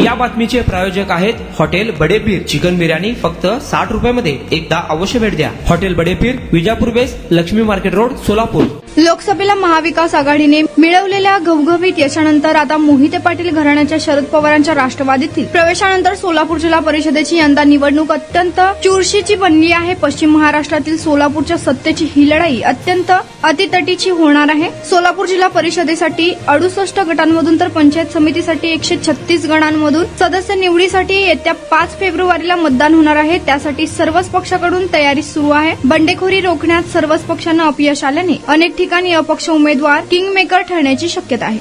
या बातमीचे प्रायोजक आहेत हॉटेल बडेपीर. चिकन बिर्याणी फक्त 60 रुपयामध्ये. एकदा अवश्य भेट द्या. Hotel Badepir, Vijapur West, Laxmi Market Road, Solapur. लोकसभेला महाविकास आघाडीने मिळवलेल्या घवघवीत यशानंतर आता मोहिते पाटील घराण्याच्या शरद पवारांच्या राष्ट्रवादीतील प्रवेशानंतर सोलापूर जिल्हा परिषदेची यंदा निवडणूक अत्यंत चुरशीची बनली आहे. पश्चिम महाराष्ट्रातील सोलापूरच्या सत्तेची ही लढाई अत्यंत अतितटीची होणार आहे. सोलापूर जिल्हा परिषदेसाठी 68 गटांमधून तर पंचायत समितीसाठी 136 गणांमधून सदस्य निवडीसाठी येत्या 5 फेब्रुवारीला मतदान होणार आहे. त्यासाठी सर्वच पक्षाकडून तयारी सुरू आहे. बंडखोरी रोखण्यात सर्वच पक्षांना अपयश आल्याने अनेक ठिकाणी अपक्ष उमेदवार किंगमेकर ठरण्याची शक्यता आहे.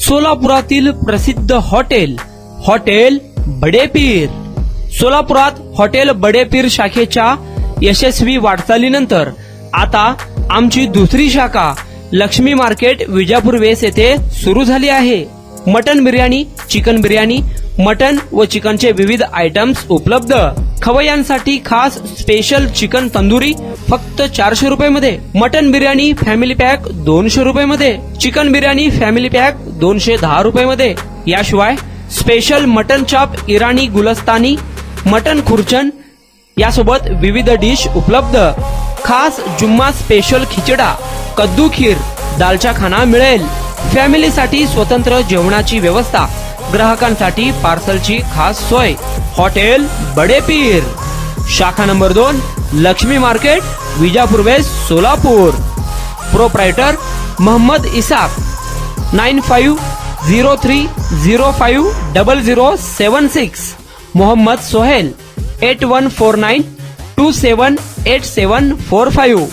सोलापुरातील प्रसिद्ध हॉटेल बडेपीर. सोलापुरात हॉटेल बडेपीर शाखेच्या यशस्वी वाटचालीनंतर आता आमची दुसरी शाखा लक्ष्मी मार्केट, विजापूर वेस्ट येथे सुरू झाली आहे. Mutton biryani, chicken biryani, mutton व चिकनचे विविध आयटम्स उपलब्ध. खवय्यांसाठी खास स्पेशल चिकन तंदुरी फक्त 400 रुपयामध्ये. मटन बिर्याणी फॅमिली पॅक 200 रुपयामध्ये. चिकन बिर्याणी फॅमिली पॅक 210 रुपयामध्ये. याशिवाय स्पेशल मटन चाप, इराणी गुलस्तानी, मटन खुर्चन यासोबत विविध डिश उपलब्ध. खास जुम्मा स्पेशल खिचडा, कद्दू खीर, दालचा खाना मिळेल. फॅमिलीसाठी स्वतंत्र जेवणाची व्यवस्था, ग्राहकांसाठी पार्सलची खास सोय. हॉटेल बडेपीर, शाखा number 2, Lakshmi market, Vijapur west, Solapur. Proprietor Mohammad Isak. 9503050076. Mohammad Sohel. 8149278745.